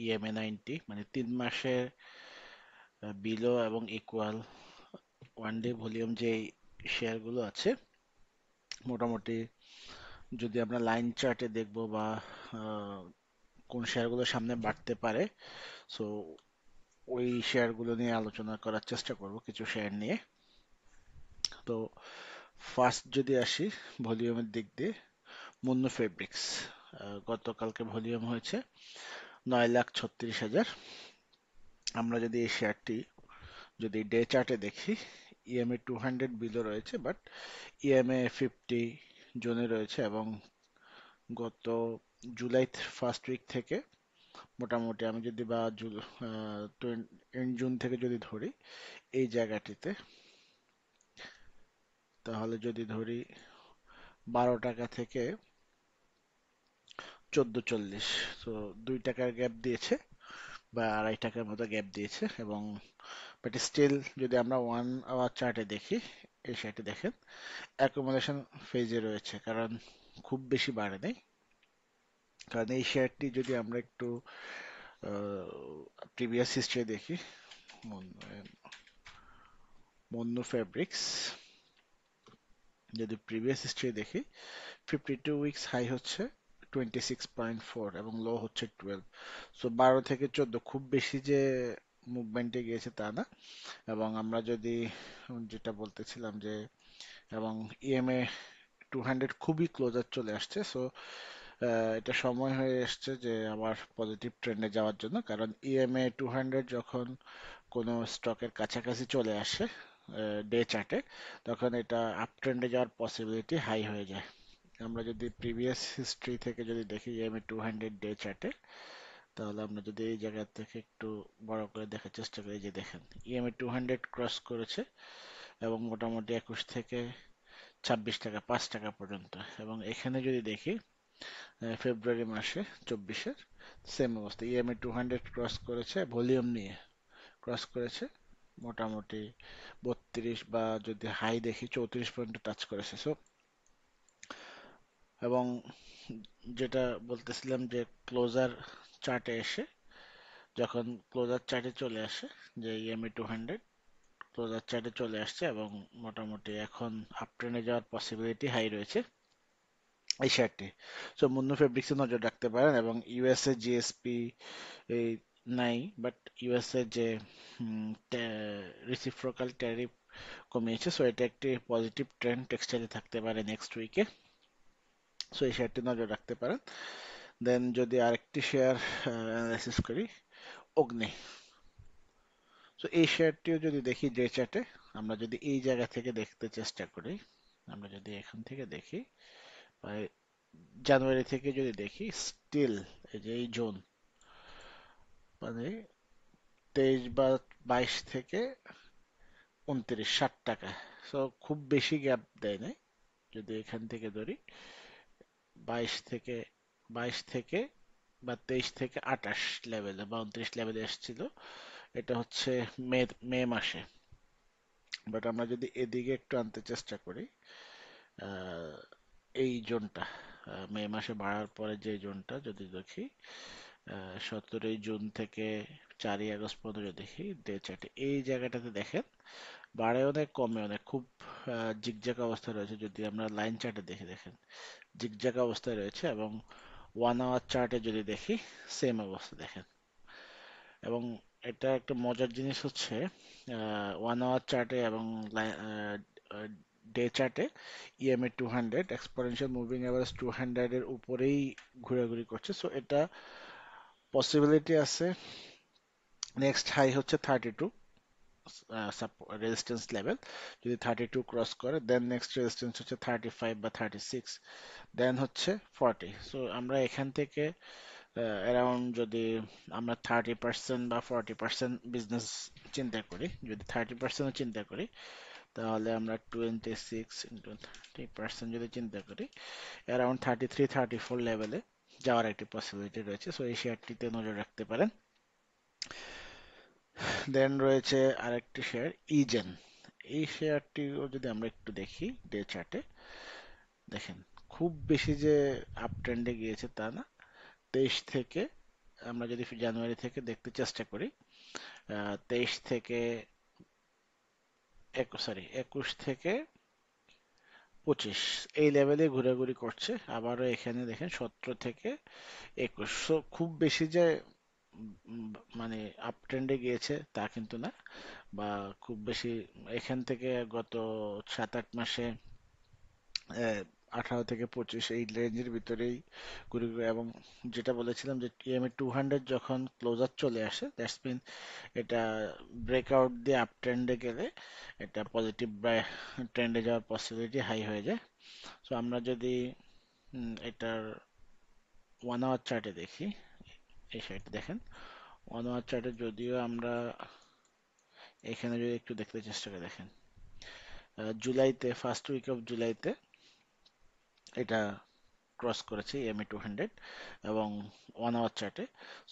EMA 90, মানে 3 মাসের below এবং ইকুয়াল ওয়ান ডে ভলিউম যে শেয়ারগুলো আছে, মোটামুটি যদি আমরা লাইন চার্টে দেখব বা আহ, কোন শেয়ারগুলো সামনে বাড়তে পারে, সো ওই শেয়ারগুলো নিয়ে আলোচনা করার চেষ্টা করব, কিছু শেয়ার নিয়ে। তো ফার্স্ট যদি আসি ভলিউমের দিক দিয়ে, মুন্নু ফেব্রিক্স গতকালকে ভলিউম হয়েছে 9,36,000। আমরা যদি এই শেয়ারটি যদি ডে চার্টে দেখি, ইএমএ 200 বিলো রয়েছে, বাট ইএমএ 50 জোনে রয়েছে, এবং গত জুলাই ফার্স্ট উইক থেকে মোটামুটি আমি যদি বা এন্ড জুন থেকে যদি ধরি এই জায়গাটিতে, তাহলে যদি ধরি 12 টাকা থেকে 14.40, তো 2 টাকার গ্যাপ দিয়েছে বা 2.5 টাকার মতো গ্যাপ দিয়েছে। এবং বাট স্টিল যদি আমরা 1 আওয়ার চার্টে দেখি, এই শেয়ারটি দেখেন অ্যাকুমুলেশন ফেজে রয়েছে, কারণ খুব বেশি বাড়ে নাই। কারণ এই শেয়ারটি যদি আমরা একটু প্রিভিয়াস হিস্ট্রি দেখি, মন্নু ফেব্রিক্স যদি প্রিভিয়াস হিস্ট্রি দেখি, 52 উইকস হাই হচ্ছে 26.4 এবং লো হচ্ছে 12। সো 12 থেকে 14 খুব বেশি যে মুভমেন্টে গিয়েছে তা না। এবং আমরা যদি যেটা বলতেছিলাম যে, এবং ইএমএ 200 খুবই ক্লোজার চলে আসছে, সো এটা সময় হয়ে এসছে যে আবার পজিটিভ ট্রেন্ডে যাওয়ার জন্য। কারণ ইএমএ 200 যখন কোনো স্টকের কাছাকাছি চলে আসে ডে চার্টে, তখন এটা আপ ট্রেন্ডে যাওয়ার পসিবিলিটি হাই হয়ে যায়। আমরা যদি প্রিভিয়াস হিস্ট্রি থেকে যদি দেখি ইএমএ 200 ডে চার্টে, তাহলে আমরা যদি এই জায়গা থেকে একটু বড় করে দেখার চেষ্টা করি, যে দেখেন ইএমএ 200 ক্রস করেছে এবং মোটামুটি 21 থেকে 26 টাকা, 5 টাকা পর্যন্ত। এবং এখানে যদি দেখি ফেব্রুয়ারি মাসে 24-এর সেম অবস্থা, ইএমএ 200 ক্রস করেছে ভলিউম নিয়ে, ক্রস করেছে মোটামুটি 32 বা যদি হাই দেখি 34 পর্যন্ত টাচ করেছে। সো এবং যেটা বলতেছিলাম যে ক্লোজার চার্টে এসে, যখন ক্লোজার চার্টে চলে আসে যে ইএমএ 200 ক্লোজার চার্টে চলে আসছে এবং মোটামুটি এখন আপ ট্রেন্ডে যাওয়ার পসিবিলিটি হাই রয়েছে এই শেয়ারটি। সো মুন্নু ফেব্রিক্সে নজর রাখতে পারেন। এবং ইউএসএ জিএসপি এই নাই, বাট ইউএসএ যে রিসিপ্রোকাল ট্যারিফ কমিয়েছে, সো এটা একটি পজিটিভ ট্রেন্ড টেক্সটাইলে থাকতে পারে নেক্সট উইকে। সো এই শেয়ারটি নজর রাখতে পারেন। দেন যদি আরেকটি শেয়ার অ্যানালাইসিস করি, অগ্নি। সো এই শেয়ারটিও যদি দেখি ডে চার্টে, আমরা যদি এই জায়গা থেকে দেখতে চেষ্টা করি, আমরা যদি এখান থেকে দেখি, প্রায় জানুয়ারি থেকে যদি দেখি, স্টিল এই যে এই জোন, মানে 23 বা 22 থেকে 29, 60 টাকা। সো খুব বেশি গ্যাপ দেয় নাই। যদি এখান থেকে ধরি 22 থেকে বা 23 থেকে 28 লেভেলে বা 29 লেভেলে এসেছিল, এটা হচ্ছে মে মে মাসে। বাট আমরা যদি এদিকে একটু আনতে চেষ্টা করি, আহ, এই জোনটা মে মাসে বাড়ার পরে যে জোনটা যদি দেখি, 17ই জুন থেকে 4ই আগস্ট পর্যন্ত যদি দেখি ডে চার্টে, এই জায়গাটাতে দেখেন বাড়ে অনেক কমে অনেক, খুব জিগজ্যাগ অবস্থায় রয়েছে। যদি আমরা লাইন চার্টে দেখি, দেখেন জিগজ্যাগ অবস্থায় রয়েছে। এবং 1 আওয়ার চার্টে যদি দেখি, সেম অবস্থা দেখেন। এবং এটা একটা মজার জিনিস হচ্ছে, 1 আওয়ার চার্টে এবং ডে চার্টে ইএমএ 200 এক্সপোনেনশিয়াল মুভিং অ্যাভারেজ 200 এর উপরেই ঘোরাঘুরি করছে। সো এটা পসিবিলিটি আছে নেক্সট হাই হচ্ছে 32 রেজিস্ট্যান্স লেভেল। যদি 32 ক্রস করে, দেন নেক্সট রেজিস্ট্যান্স হচ্ছে 35 বা 36, দেন হচ্ছে 40। সো আমরা এখান থেকে অ্যারাউন্ড যদি আমরা 30% বা 40% বিজনেস চিন্তা করি, যদি 30% চিন্তা করি, তাহলে আমরা 26 × 30% যদি চিন্তা করি, অ্যারাউন্ড 33-34 লেভেলে যাওয়ার একটি পসিবিলিটি রয়েছে। সো এই শেয়ারটিতে নজর রাখতে পারেন। দেন রয়েছে আরেকটি শেয়ার, ইজেন। এই শেয়ারটিও যদি আমরা একটু দেখি ডে চার্টে, দেখেন খুব বেশি যে আপ ট্রেন্ডে গিয়েছে তা না। 23 থেকে আমরা যদি জানুয়ারি থেকে দেখতে চেষ্টা করি, 23 থেকে সরি 21 থেকে 25 এই লেভেলে ঘোরাঘুরি করছে। আবারও এখানে দেখেন 17 থেকে 21, খুব বেশি যে মানে আপ ট্রেন্ডে গিয়েছে তা কিন্তু না, বা খুব বেশি এখান থেকে গত 7-8 মাসে 18 থেকে 25 এই রেঞ্জের ভিতরেই ঘুরে ঘুরে, এবং যেটা বলেছিলাম যে টিএমএ 200 যখন ক্লোজার চলে আসে, দ্যাটস মিন এটা ব্রেকআউট দিয়ে আপ ট্রেন্ডে গেলে এটা পজিটিভ ট্রেন্ডে যাওয়ার পসিবিলিটি হাই হয়ে যায়। সো আমরা যদি এটার 1 আওয়ার চার্টে দেখি, এই সাইডে দেখেন 1 আওয়ার চার্টে যদিও আমরা এখানে যদি একটু দেখতে চেষ্টা করে দেখেন, জুলাইতে ফার্স্ট উইক অফ জুলাইতে এটা ক্রস করেছে EMA 200 এবং 1 আওয়ার চার্টে।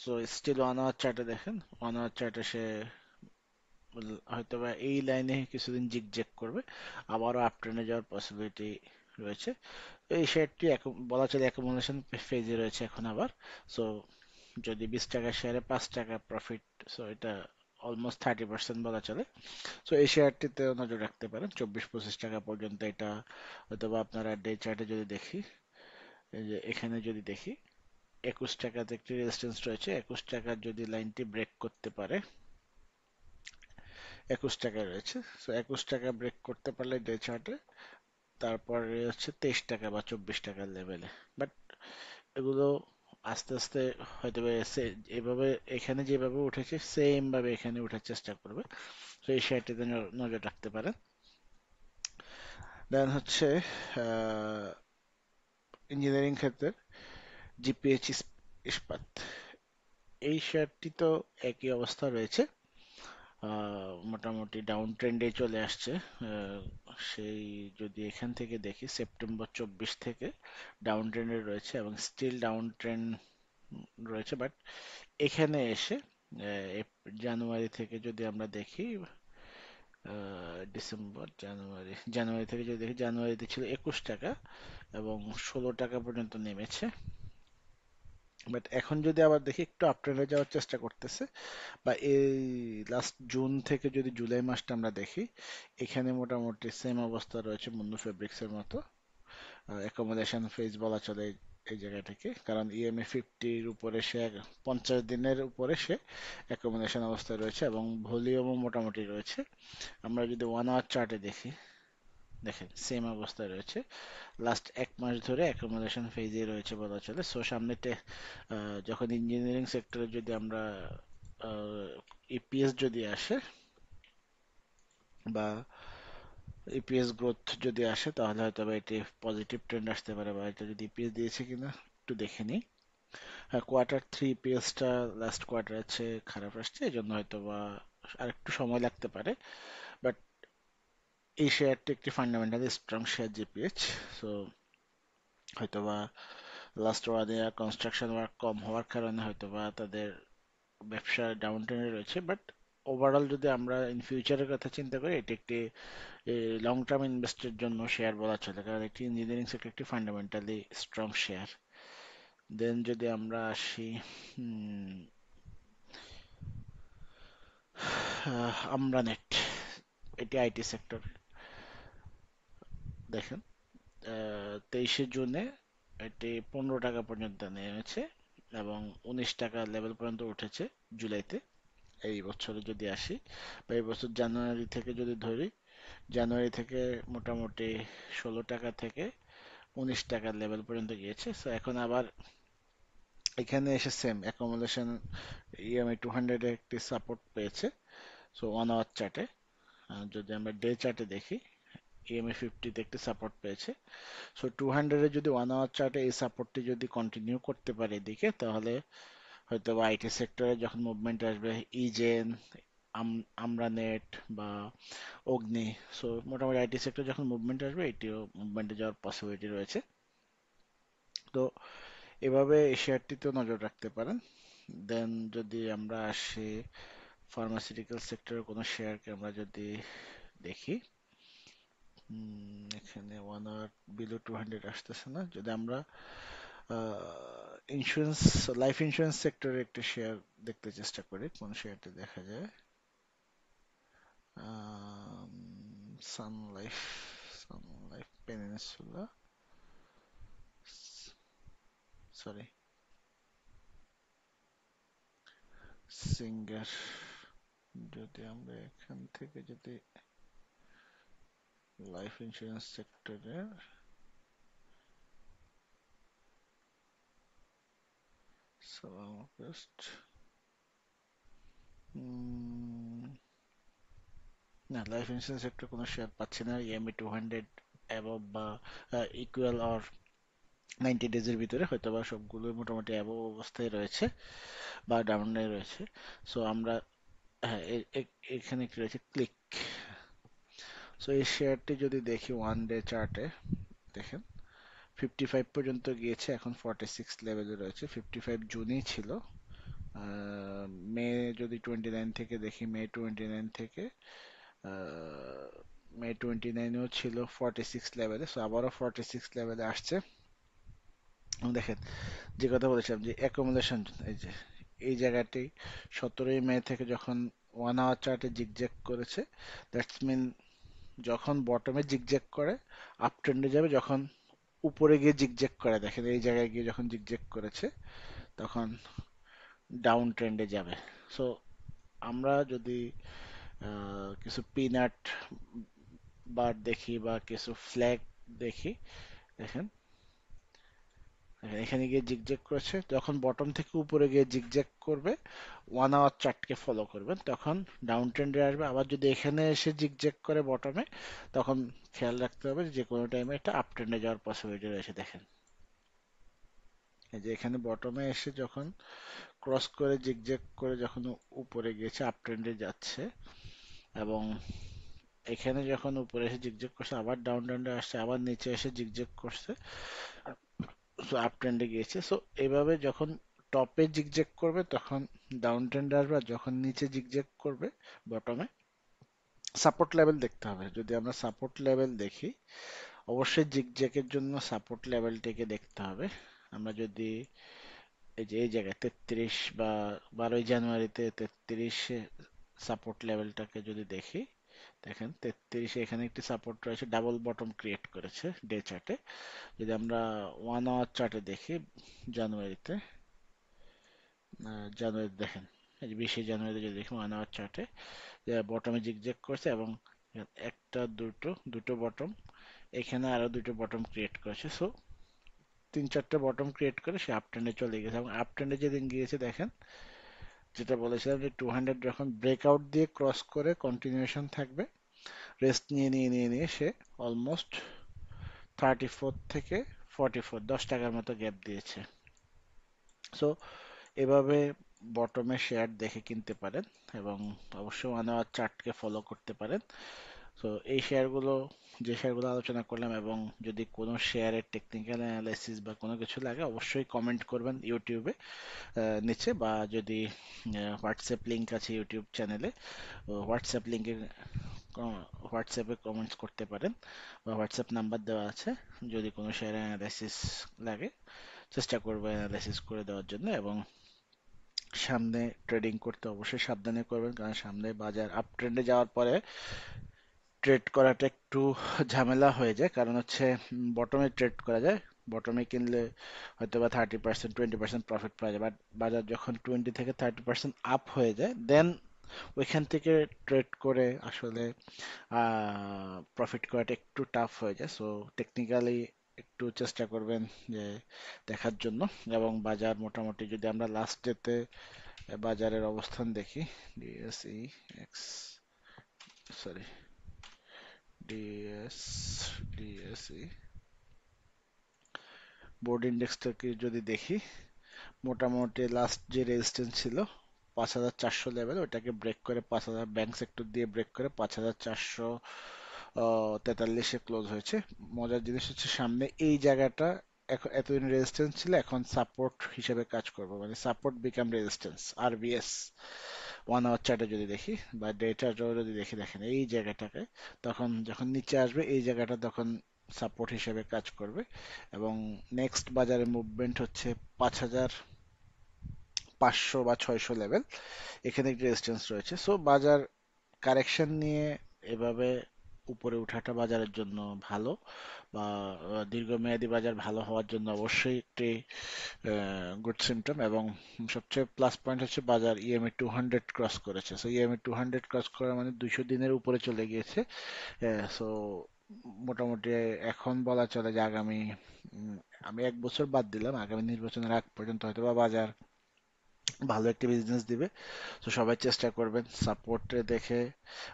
সো স্টিল 1 আওয়ার চার্টে দেখেন, 1 আওয়ার চার্টে সে হয়তোবা এই লাইনে কিছুদিন জিগজ্যাগ করবে, আবারও আপ ট্রেন্ডে যাওয়ার পসিবিলিটি রয়েছে। এই শেয়ারটি বলা চলে অ্যাকুমুলেশন ফেজে রয়েছে এখন আবার। সো যদি 20 টাকা শেয়ারে 5 টাকা প্রফিট, সো এটা অলমোস্ট 30% বলা চলে। সো এই শেয়ারটিতে নজর রাখতে পারেন 24-25 টাকা পর্যন্ত। এটা হয়তোবা আপনারা ডে চার্টে যদি দেখি, এই যে এখানে যদি দেখি 21 টাকাতে একটি রেজিস্ট্যান্স রয়েছে, 21 টাকার যদি লাইনটি ব্রেক করতে পারে, 21 টাকায় রয়েছে। সো 21 টাকা ব্রেক করতে পারলে ডে চার্টে, তারপরে হচ্ছে 23 টাকা বা 24 টাকার লেভেলে। বাট এগুলো আস্তে আস্তে হয়তো এভাবে এখানে যেভাবে উঠেছে সেম ভাবে এখানে ওঠার চেষ্টা করবে। তো এই শেয়ারটিতে নজর রাখতে পারেন। দেন হচ্ছে ইঞ্জিনিয়ারিং ক্ষেত্রের জিপিএইচ ইস্পাত, এই শেয়ারটি তো একই অবস্থা রয়েছে, মোটামুটি ডাউন ট্রেন্ডে চলে আসছে। সেই যদি এখান থেকে দেখি সেপ্টেম্বর 24 থেকে ডাউন ট্রেন্ডে রয়েছে এবং স্টিল ডাউন ট্রেন্ড রয়েছে। বাট এখানে এসে জানুয়ারি থেকে যদি আমরা দেখি, ডিসেম্বর জানুয়ারি থেকে যদি দেখি, জানুয়ারিতে ছিল 21 টাকা এবং 16 টাকা পর্যন্ত নেমেছে। বাট এখন যদি আবার দেখি একটু আপ ট্রেন্ডে যাওয়ার চেষ্টা করতেছে, বা এই লাস্ট জুন থেকে যদি জুলাই মাসটা আমরা দেখি, এখানে মোটামুটি সেম অবস্থা রয়েছে মুন্নু ফেব্রিক্সের মতো, অ্যাকোমোডেশন ফেজ বলা চলে এই জায়গাটাকে, কারণ EMA 50-র উপরে সে 50 দিনের উপরে সে অ্যাকোমোডেশন অবস্থায় রয়েছে এবং ভলিউমও মোটামুটি রয়েছে। আমরা যদি 1 আওয়ার চার্টে দেখি, দেখেন সেম অবস্থায় রয়েছে, লাস্ট 1 মাস ধরে অ্যাকোমোডেশন ফেজে রয়েছে বলা চলে। সো সামনেতে যখন ইঞ্জিনিয়ারিং সেক্টরে যদি আমরা ইপিএস যদি আসে বা ইপিএস গ্রোথ যদি আসে, তাহলে হয়তো বা এটি পজিটিভ ট্রেন্ড আসতে পারে, বা এটা যদি ইপিএস দিয়েছে কিনা একটু দেখে নিই। হ্যাঁ, কোয়ার্টার 3 ইপিএসটা লাস্ট কোয়ার্টার আছে খারাপ আসছে, এই জন্য হয়তো বা আর একটু সময় লাগতে পারে। বাট এই শেয়ারটি একটি fundamentally strong share GPH. So হয়তোবা লাস্ট 1 ইয়ার কনস্ট্রাকশন ওয়ার্ক কম হওয়ার কারণে হয়তোবা তাদের ব্যবসা ডাউন ট্রেন্ডে রয়েছে। বাট ওভারঅল যদি আমরা ইন ফিউচারের কথা চিন্তা করি, এটি একটি লং টার্ম ইনভেস্টের জন্য শেয়ার বলা চলে, কারণ একটি ইঞ্জিনিয়ারিং সেক্টর একটি ফান্ডামেন্টালি স্ট্রং শেয়ার। দেন যদি আমরা আসি আমরানেট, এটি আইটি সেক্টর। দেখেন 23 জুনে এটি 15 টাকা পর্যন্ত নেমেছে এবং 19 টাকা লেভেল পর্যন্ত উঠেছে জুলাইতে। এই বছরে যদি আসি, বা এই বছর জানুয়ারি থেকে যদি ধরি, জানুয়ারি থেকে মোটামুটি 16 টাকা থেকে 19 টাকার লেভেল পর্যন্ত গিয়েছে। সো এখন আবার এখানে এসে সেম অ্যাকোমোডেশন EMA 200 একটি সাপোর্ট পেয়েছে। সো 1 আওয়ার চার্টে, যদি আমরা ডে চার্টে দেখি, EMA 50-তে একটি সাপোর্ট পেয়েছে। সো 200-এ যদি 1 আওয়ার চার্টে এই সাপোর্টটি যদি কন্টিনিউ করতে পারে এদিকে, তাহলে হয়তো বা আইটি সেক্টরে যখন মুভমেন্ট আসবে, ইজেন, আমরানেট বা অগ্নি, সো মোটামুটি আইটি সেক্টর যখন মুভমেন্ট আসবে, এটিও মুভমেন্টে যাওয়ার পসিবিলিটি রয়েছে। তো এভাবে এই শেয়ারটিতেও নজর রাখতে পারেন। দেন যদি আমরা আসি ফার্মাসিউটিক্যাল সেক্টরের কোনো শেয়ারকে আমরা যদি দেখি, এখানে 1 আওয়ার বিলো 200 আসতেছে না। যদি আমরা ইন্স্যুরেন্স, লাইফ ইন্স্যুরেন্স সেক্টরে একটা শেয়ার দেখতে চেষ্টা করি, কোন শেয়ারটা দেখা যায়। সান লাইফ, সান লাইফ পেনিনসুলা, সরি, সিঙ্গার। যদি আমরা এখান থেকে যদি লাইফ ইন্স্যুরেন্স সেক্টরের সালামোকেস্ট, না, লাইফ ইন্স্যুরেন্স সেক্টর কোনো শেয়ার পাচ্ছি না ইএমবি 200 অ্যাবভ বা ইকুয়াল অর 90 ডেজের ভিতরে, হয়তো বা সবগুলো মোটামুটি অ্যাবভ অবস্থায় রয়েছে বা ডাউনে রয়েছে। সো আমরা, হ্যাঁ, এখানে কি রয়েছে, ক্লিক। সো এই শেয়ারটি যদি দেখি ওয়ান ডে চার্টে, দেখেন 55 পর্যন্ত গিয়েছে, এখন 46 লেভেলে রয়েছে। 55 জুনই ছিল। মে যদি 29 থেকে দেখি, মে 29 থেকে মে 29এও ছিল 46 লেভেলে, সো আবারও 46 লেভেলে আসছে। দেখেন, যে কথা বলেছিলাম যে অ্যাকুমুলেশন, এই যে এই জায়গাটি 17ই মে থেকে যখন 1 আওয়ার চার্টে জিগজ্যাগ করেছে, দ্যাটস মিন যখন বটমে জিগজ্যাগ করে আপ ট্রেন্ডে যাবে, যখন উপরে গিয়ে জিগজ্যাগ করে, দেখেন এই জায়গায় গিয়ে যখন জিগজ্যাগ করেছে তখন ডাউন ট্রেন্ডে যাবে। সো আমরা যদি কিছু পিনাট বার দেখি বা কিছু ফ্ল্যাগ দেখি, দেখেন এখানে গিয়ে জিগজ্যাগ করেছে, যখন বটম থেকে উপরে গিয়ে জিগজ্যাগ করবে 1 আওয়ার চার্টকে ফলো করবেন, তখন ডাউন ট্রেন্ডে আসবে। আবার যদি এখানে এসে জিগজ্যাগ করে বটমে, তখন খেয়াল রাখতে হবে যে কোনো টাইমে একটা আপ ট্রেন্ডে যাওয়ার পসিবিলিটি রয়েছে। দেখেন এই যে এখানে বটমে এসে যখন ক্রস করে জিগজ্যাগ করে যখন উপরে গিয়েছে, আপ ট্রেন্ডে যাচ্ছে, এবং এখানে যখন উপরে এসে জিগজ্যাগ করছে, আবার ডাউন ট্রেন্ডে আসছে, আবার নিচে এসে জিগজ্যাগ করছে, সো আপ ট্রেন্ডে গিয়েছে। সো এভাবে যখন টপে জিগজ্যাগ করবে তখন ডাউন ট্রেন্ডে আসবে, আর যখন নিচে জিগজ্যাগ করবে বটমে, সাপোর্ট লেভেল দেখতে হবে। যদি আমরা সাপোর্ট লেভেল দেখি, অবশ্যই জিগজ্যাগের জন্য সাপোর্ট লেভেলটিকে দেখতে হবে। আমরা যদি এই যে এই জায়গায় 33 বা 12ই জানুয়ারিতে 33-এ সাপোর্ট লেভেলটাকে যদি দেখি, দেখেন 33-এ এখানে একটি সাপোর্ট রয়েছে, ডাবল বটম ক্রিয়েট করেছে ডে চার্টে। যদি আমরা 1 আওয়ার চার্টে দেখি, জানুয়ারিতে, জানুয়ারি দেখেন, এই যে 20শে জানুয়ারি যদি দেখি 1 আওয়ার চার্টে, বটমে জিগজ্যাগ করছে এবং একটা, দুটো, দুটো বটম, এখানে আরো দুটো বটম ক্রিয়েট করেছে। সো 3-4টে বটম ক্রিয়েট করে সে আপ ট্রেন্ডে চলে গেছে, এবং আপ ট্রেন্ডে যেদিন গিয়েছে দেখেন, যেটা বলেছিলাম যে 200 যখন ব্রেকআউট দিয়ে ক্রস করে কন্টিনিউশন থাকবে, রেস্ট নিয়ে নিয়ে নিয়ে নিয়ে সে অলমোস্ট 34 থেকে 44, 10 টাকার মতো গ্যাপ দিয়েছে। সো এভাবে বটমে শেয়ার দেখে কিনতে পারেন, এবং অবশ্যই 1 আওয়ার চার্টকে ফলো করতে পারেন। তো এই শেয়ারগুলো, যে শেয়ারগুলো আলোচনা করলাম, এবং যদি কোনো শেয়ারের টেকনিক্যাল অ্যানালাইসিস বা কোনো কিছু লাগে, অবশ্যই কমেন্ট করবেন ইউটিউবে নিচে, বা যদি হোয়াটসঅ্যাপ লিংক আছে ইউটিউব চ্যানেলে, হোয়াটসঅ্যাপ লিংকে হোয়াটসঅ্যাপে কমেন্টস করতে পারেন, বা হোয়াটসঅ্যাপ নাম্বার দেওয়া আছে। যদি কোনো শেয়ার অ্যানালাইসিস লাগে, চেষ্টা করবো অ্যানালাইসিস করে দেওয়ার জন্য। এবং সামনে ট্রেডিং করতে অবশ্যই সাবধানে করবেন, কারণ সামনে বাজার আপ ট্রেন্ডে যাওয়ার পরে ট্রেড করাটা একটু ঝামেলা হয়ে যায়, কারণ হচ্ছে বটমে ট্রেড করা যায়, বটমে কিনলে হয়তো বা 30%, 20% প্রফিট পাওয়া যায়, বাট বাজার যখন 20 থেকে 30% আপ হয়ে যায়, দেন ওইখান থেকে ট্রেড করে আসলে প্রফিট করাটা একটু টাফ হয়ে যায়। সো টেকনিক্যালি একটু চেষ্টা করবেন যে দেখার জন্য। এবং বাজার মোটামুটি যদি আমরা লাস্ট ডেতে বাজারের অবস্থান দেখি, DSE X, sorry, DS DSE board ইন্ডেক্সটাকে যদি দেখি, মোটামুটি লাস্ট যে রেজিস্ট্যান্স ছিল 5400 লেভেল, ওটাকে ব্রেক করে 5000, ব্যাংক সেক্টর দিয়ে ব্রেক করে 5443-এ ক্লোজ হয়েছে। মজার জিনিস হচ্ছে সামনে এই জায়গাটা এখন এতদিন রেজিস্ট্যান্স ছিল, এখন সাপোর্ট হিসেবে কাজ করবে, মানে support become resistance, RBS 1 hour চার্টে যদি দেখি বা ডে চার্টেও যদি দেখি, দেখেন এই জায়গাটাকে, তখন যখন নিচে আসবে এই জায়গাটা তখন সাপোর্ট হিসেবে কাজ করবে এবং নেক্সট বাজারে মুভমেন্ট হচ্ছে 5,500 বা 600 লেভেল, এখানে একটি রেজিস্ট্যান্স রয়েছে। সো বাজার কারেকশন নিয়ে এভাবে উপরে ওঠাটা বাজারের জন্য ভালো, বা দীর্ঘমেয়াদী বাজার ভালো হওয়ার জন্য অবশ্যই একটি গুড সিমটম। এবং সবচেয়ে প্লাস পয়েন্ট হচ্ছে বাজার ইএমএ 200 ক্রস করেছে। সো ইএমএ 200 ক্রস করা মানে 200 দিনের উপরে চলে গিয়েছে। সো মোটামুটি এখন বলা চলে যে আগামী, উম, আমি 1 বছর বাদ দিলাম, আগামী নির্বাচনের আগ পর্যন্ত হয়তো বা বাজার ভালো একটি বিজনেস দিবে। তো সবাই চেষ্টা করবেন সাপোর্ট দেখে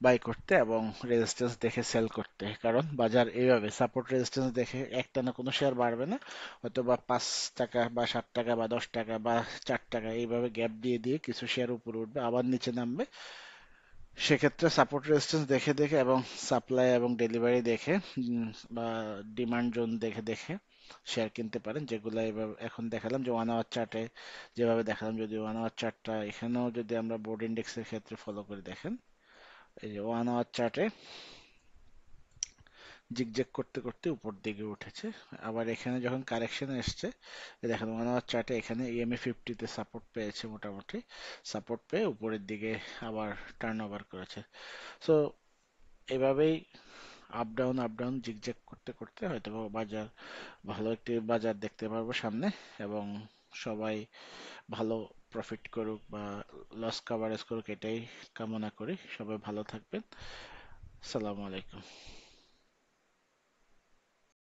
বাই করতে এবং রেজিস্ট্যান্স দেখে সেল করতে, কারণ বাজার এইভাবে সাপোর্ট রেজিস্ট্যান্স দেখে একটানা কোনো শেয়ার বাড়বে না, হয়তো বা 5 টাকা বা 7 টাকা বা 10 টাকা বা 4 টাকা এইভাবে গ্যাপ দিয়ে দিয়ে কিছু শেয়ার উপরে উঠবে আবার নিচে নামবে। সেক্ষেত্রে সাপোর্ট রেজিস্ট্যান্স দেখে দেখে এবং সাপ্লাই এবং ডেলিভারি দেখে, বা ডিমান্ড জোন দেখে দেখে শেয়ার কিনতে পারেন, যেগুলো এভাবে এখন দেখালাম যে 1 আওয়ার চার্টে যেভাবে দেখালাম। যদি 1 আওয়ার চার্টটা এখানেও যদি আমরা বোর্ড ইন্ডেক্সের ক্ষেত্রে ফলো করে দেখেন, এই যে 1 আওয়ার চার্টে জিগজ্যাগ করতে করতে উপর দিকে উঠেছে। আবার এখানে যখন কারেকশন এসছে, এই দেখেন 1 আওয়ার চার্টে এখানে ইএমএ 50-তে সাপোর্ট পেয়েছে, মোটামুটি সাপোর্ট পেয়ে উপরের দিকে আবার টার্ন ওভার করেছে। সো এভাবেই আপ ডাউন জিগজ্যাগ করতে করতে হয়তো বা বাজার, ভালো একটি বাজার দেখতে পারবো সামনে। এবং সবাই ভালো প্রফিট করুক বা লস কাভারেজ করুক, এটাই কামনা করি। সবাই ভালো থাকবেন। সালামু আলাইকুম।